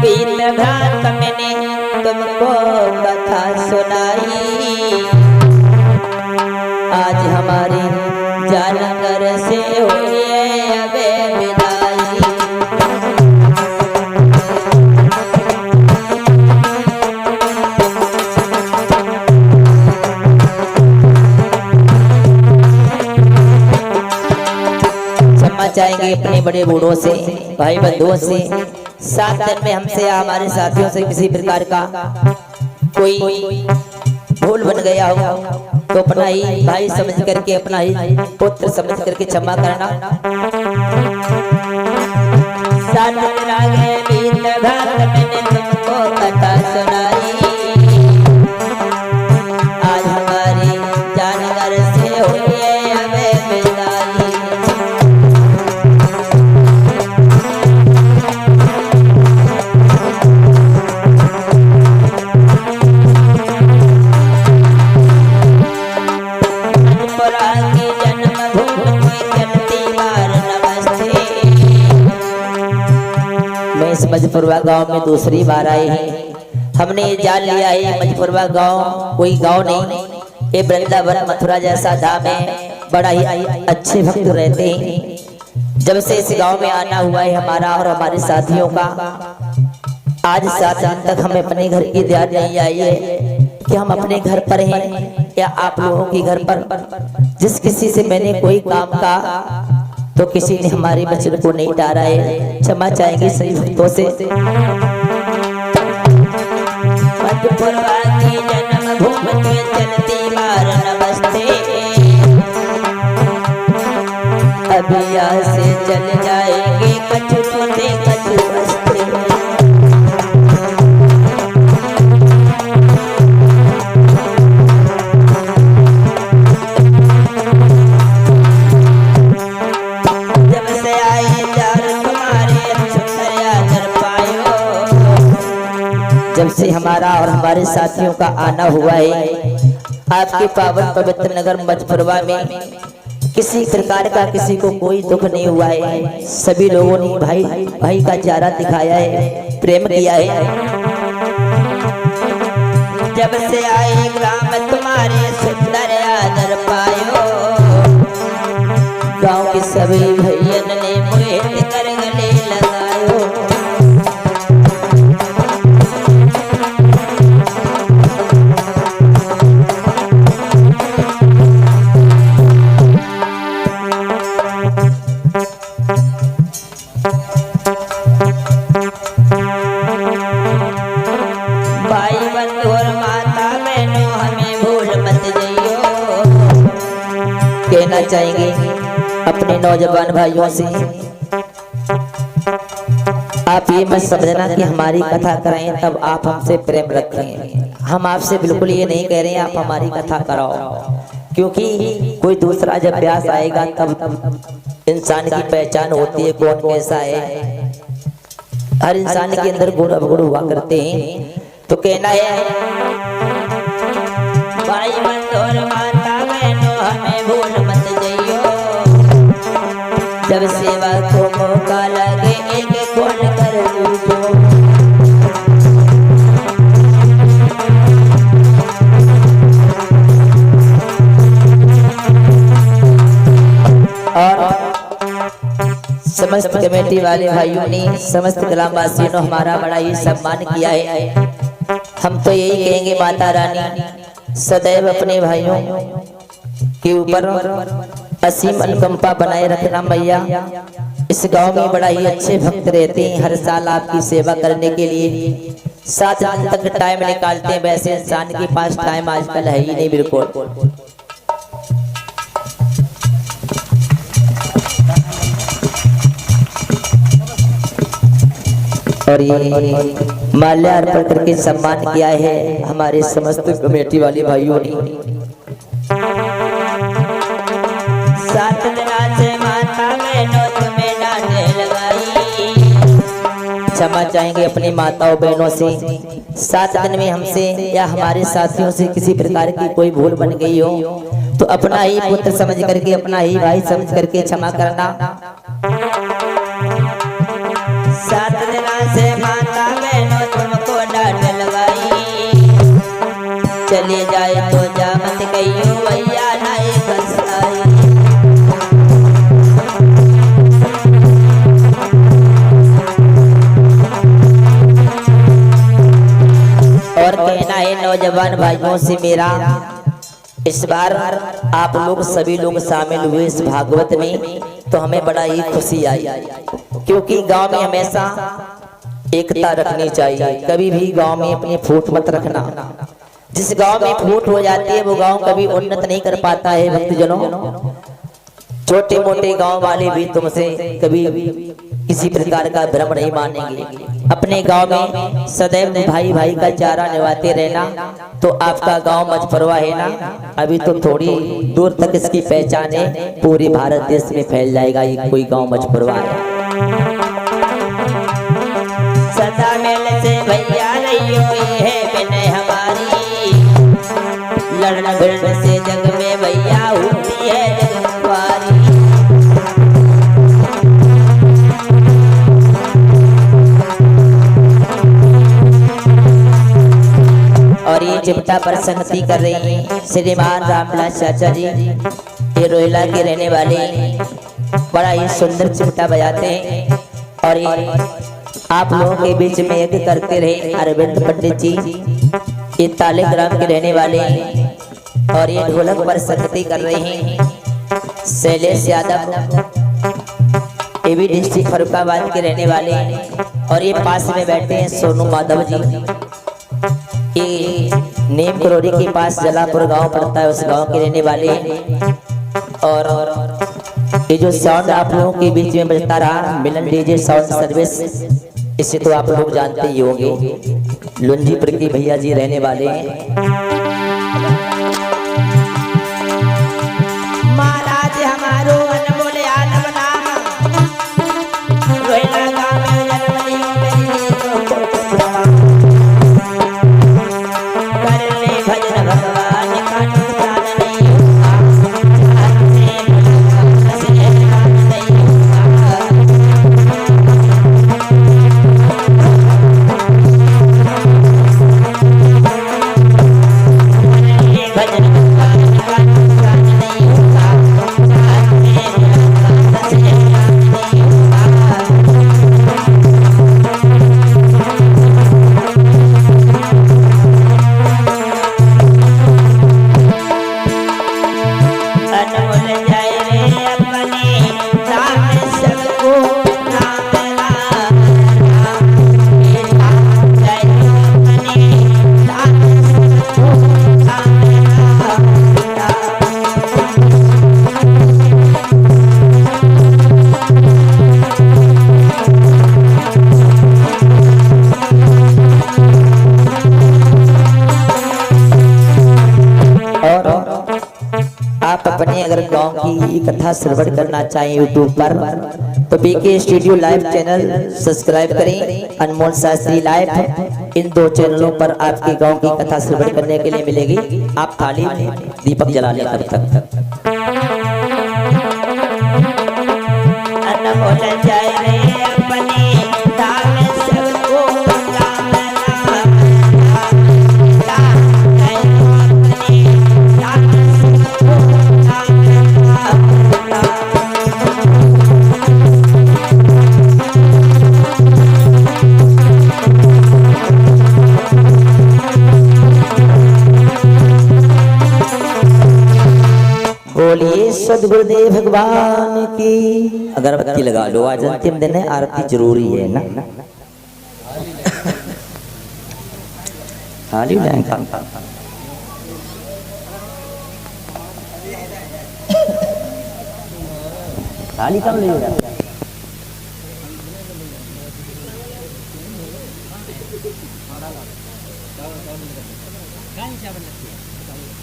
बीत भ्रांत मैंने तुमको कथा सुनाई। आज हमारी जानकर से हुई है अब विदाई। क्षमा चाहेंगे अपने बड़े बूढ़ों से, भाई बंधुओं से। 7 दिन में हमसे या हमारे साथियों से किसी प्रकार का कोई भूल बन गया हो तो अपना ही भाई समझ करके, अपना ही पुत्र समझ करके क्षमा करना। 7 दिन आगे बीत भ्रांत मैंने तुमको कथा सुनाई। आज हमारी जानकर से हुई है अब विदाई। मजपुरवा गांव में दूसरी बार आए हैं। हमने ये जान लिया है मजपुरवा गांव कोई गांव नहीं, ये वृंदावन मथुरा जैसा धाम है। बड़ा ही अच्छे भक्त रहते हैं। जब से इस गांव में आना हुआ है हमारा और हमारे साथियों का, आज 7 दिन तक हमें अपने घर की ध्यान नहीं आई है कि हम अपने घर पर हैं या आप लोगों के घर पर। जिस किसी से मैंने कोई काम का तो किसी ने हमारे वचन को नहीं टारा है। क्षमा चाहेंगे सही भक्तों से। मधुपुरवा की जन्मभूमि में चलती बार नमस्ते। अभी यहाँ से चल जाएंगे कछु रोते कछु हंसते। जब से हमारा और हमारे साथियों का आना हुआ है आपके पावन पवित्र नगर मजपुरवा में, किसी प्रकार का किसी को कोई दुख नहीं हुआ है। सभी लोगों ने भाई भाई का चेहरा दिखाया है, प्रेम किया है। जब से आए ग्राम तुम्हारे सुंदर आदर पायो। गांव के सभी भैयन ने मुझे कर गले लगायो। कहना चाहेंगे अपने नौजवान भाइयों से, आप ये मत समझना कि हमारी कथा कराएं तब आप हमसे प्रेम रखें। हम आपसे बिल्कुल ये नहीं कह रहे हैं आप हमारी कथा कराओ, क्योंकि कोई दूसरा जब व्यास आएगा तब इंसान की पहचान होती है कौन कैसा है। हर इंसान के अंदर गुण अवगुण हुआ करते हैं। तो कहना है भाई बंधु माता बहनों हमें भूल मत जइयो। जब सेवा को मौका लगे एक खोल कर दीजो। और समस्त कमेटी वाले भाइयों ने, समस्त ग्रामवासियों ने हमारा बड़ा ही सम्मान किया है। हम तो यही कहेंगे माता रानी सदैव अपने भाइयों के ऊपर असीम अनुकंपा बनाए रखना मैया। इस गांव में बड़ा ही अच्छे भक्त रहते हैं, हर साल आपकी सेवा करने के लिए 7 दिन तक टाइम निकालते हैं। वैसे इंसान के पास टाइम आजकल है ही नहीं बिल्कुल। और ये माल्या अर्पण करके सम्मान किया है हमारे समस्त कमेटी वाले भाइयों ने। 7 दिन से माता बहनों तुम्हें डांटे लगाई। क्षमा चाहेंगे अपनी माताओं बहनों से। 7 दिन में हमसे या हमारे साथियों से किसी प्रकार की कोई भूल बन गई हो तो अपना ही पुत्र समझ करके, अपना ही भाई समझ करके क्षमा करना। 7 दिन से नौजवान भाइयों से मेरा इस बार आप लोग सभी लोग शामिल हुए इस भागवत में, तो हमें बड़ा ही खुशी आई, क्योंकि गांव में हमेशा एकता रखनी चाहिए। कभी भी गांव में अपनी फूट मत रखना। जिस गांव में फूट हो जाती है वो गांव कभी उन्नत नहीं कर पाता है। भक्तजनों, छोटे मोटे गांव वाले भी तुमसे कभी किसी प्रकार का भ्रम नहीं मानेंगे। अपने गांव में सदैव भाई भाई का चारा निभाते रहना, तो आपका गांव मजफरवा है ना, अभी तो थोड़ी दूर तक इसकी पहचान है, पूरे भारत देश में फैल जाएगा ये कोई गांव मजफरवा है। सदा मेल से भैया नहीं हुई है बिन हमारी, लड़न भिड़न से जग में भैया होती है जगवारी। और ये चिमटा पर संगति कर रही हैं श्रीमान रामलाल चाचा जी। ये रोहिला के रहने वाले, बड़ा ही सुंदर चिमटा बजाते हैं। और ये आप लोगों के बीच में यज्ञ करते रहे अरविंद पंडित जी, ये तालेग्राम के रहने वाले हैं। और ये ढोलक पर संगति कर रहे हैं शैलेश यादव, ये भी डिस्ट्रिक्ट फरुखाबाद के रहने वाले हैं। और ये पास में बैठे हैं सोनू माधव जी, ये नीम करोड़ी के पास जलापुर गांव पड़ता है, उस गांव के रहने वाले हैं। और ये जो साउंड आप लोगों के बीच में बजता रहा मिलन डीजे साउंड सर्विस, इसे तो आप लोग जानते ही होंगे, लुंजीपुर के भैया जी रहने वाले हैं। महाराज हमारो अनमोल आलम नाम, रोहिला गांव में जन्म लियो मेरी तो करने भजन भगवान का नुकसान नहीं होगा, अपने अगर गांव की कथा श्रवण करना चाहें यूट्यूब पर, तो BK studio live channel subscribe करें, अनमोल शास्त्री लाइव, इन दो चैनलों पर आपके गांव की कथा श्रवण करने के लिए मिलेगी। आप थाली में दीपक जला लें तब तक। बोलिए सदगुरुदेव भगवान की। अगरबत्ती लगा लो, आज अंतिम दिन है, आरती जरूरी है ना। थाली थाली कब ले